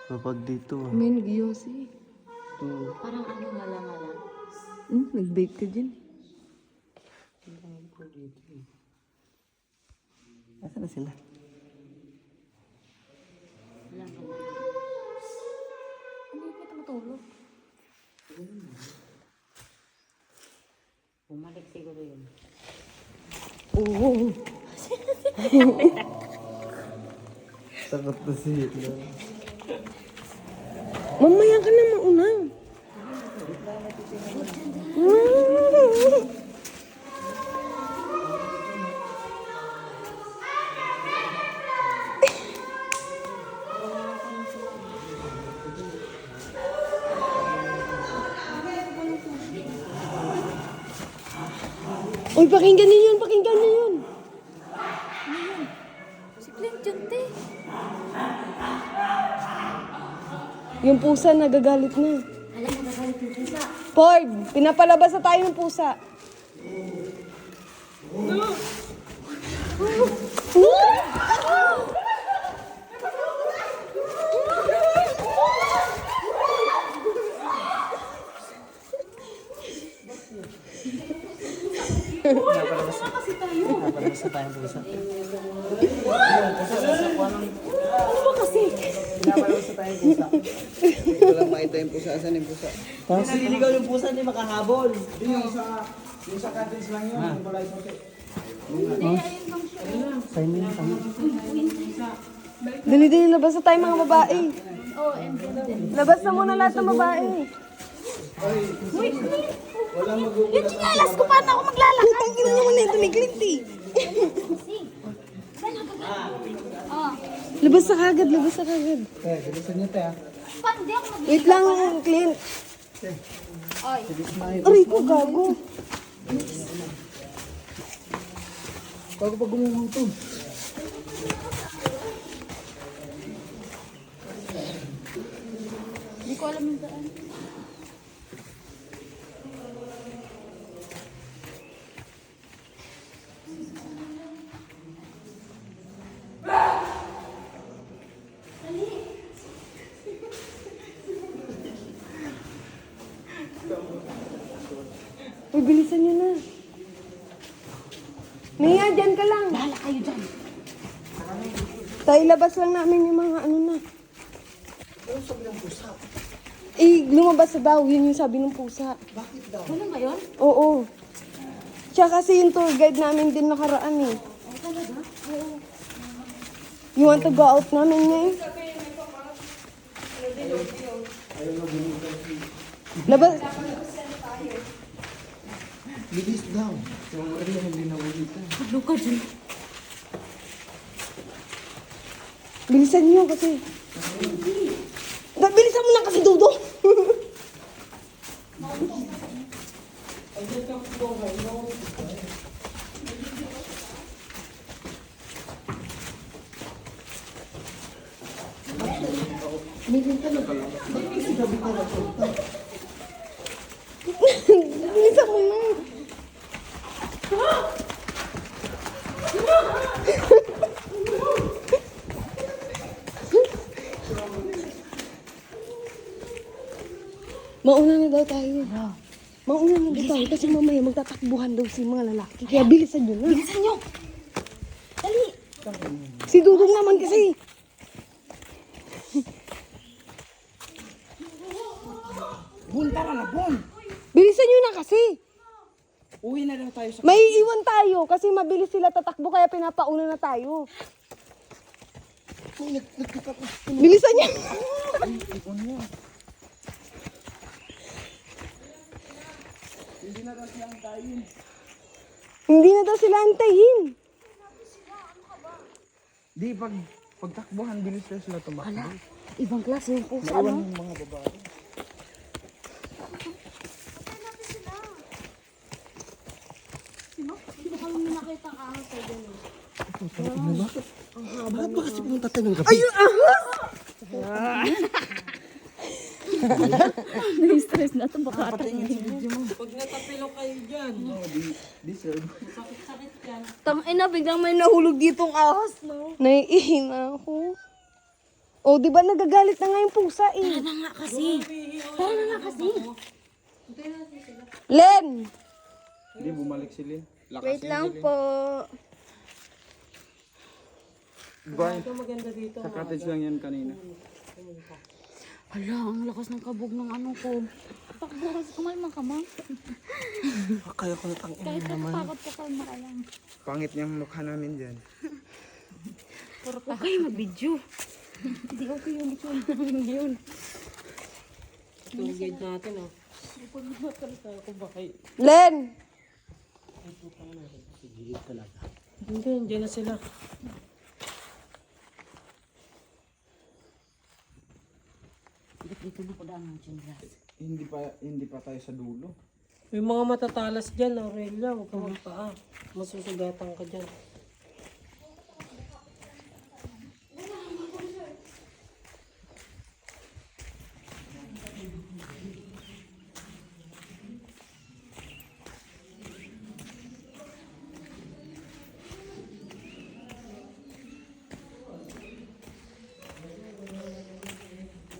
Kapag dito. May nag-yosi. Ito. Parang ano ngala-ngala. Nag-bake ka dyan. Nasaan na sila? Wala ka na. Ano yung kita matulog? Bumalik siguro yun. Oo. Takot na si Hitler. Mamaya ka na mauna. Uy, pakinggan niyo yun, pakinggan niyo yun. Si Clint dyan, te. Yung pusa nagagalit na. Alam mo, nagalit yung pusa. Ford, pinapalabas na tayo ng pusa. Napalabas na tayong pusa. Ano kasi? Pinapalabas na tayong pusa. Walang makita yung pusa. Asan yung pusa? Tapos nililigaw yung pusa, hindi makahabol. Yung sa curtains lang yun, yung kulay puti. Sa'yo na yun. Dali-dali, labas na tayo mga babae. Oh, and then. Labas na muna lahat ng babae. Yung chinalas ko, paano ako maglalakad? Putang ina naman na ito ni Clint eh. Oh, Labas na kagad, labas na kagad. Eh, bilisan niyo te ah. paano di ako Wait lang, Clint. Oy, Aray ko, gago. Bago pa gumuhang to. hindi ko alam yung daan. Uy, bilisan nyo na. Mia, dyan ka lang. Bahala kayo dyan. Tayo labas lang namin yung mga ano na. Lumabas na daw. Yun yung sabi ng pusa. Ano ba yun? Oo. Tsaka kasi yung tour guide namin din nakaraan eh. Oh, talaga? Oo. You want to go out namin ngayon? Labas. Bilis daw. Yung area hindi nawalitan. Paglo ka dyan. Bilisan nyo kasi. Bilisan mo na kasi, Dodo. Bilisan mo na. Mauna na daw tayo. Mauna na daw tayo kasi mamaya magtatakbuhan daw si mga lalaki. Kaya bilisan nyo na. Bilisan nyo! Dali! Si Dudong naman kasi. Bun, tara na, Bun! Bilisan nyo na kasi. Uwi na daw tayo sa... May iwan tayo kasi mabilis sila tatakbo kaya pinapauna na tayo. Bilisan nyo. Hindi na daw sila antayin. Di, pagtakbuhan, bilis na sila tumakbo. Ibang klase yung pusa, Naiwan no? yung mga babae. Hindi ko kami nakita ang ahas sa dyan. Bakit ba kasi pumunta tayo ng gabi? Ayun, ahas! Na-stress na ito, baka Patingin si video mo. Pag natapilok kayo dyan. Oh, deserve. Tang ina, biglang may nahulog ditong ahas, no? Naiihina ako. O, di ba nagagalit na nga yung pusa eh. Tara na nga kasi. Tara na nga kasi. Len! Hindi, bumalik si Lynn. Wait lang po. Bye. Sa cottage lang yan kanina. Hala, ang lakas ng kabog ng ano ko. Takbo kasi kumalma ka, ma. Kaya ko natang Kahit natatakot ka, kalma ka lang. Pangit niyang mukha namin dyan. Okay, mag-video. Hindi okay yung video namin yun. Tour guide natin, oh. Len! Hindi, nandiyan na sila. Dito na ko daan ng chinglas. Hindi pa tayo sa dulo. May mga matatalas dyan, Aurelia. Huwag kang magpaa. Masusugatan ka dyan.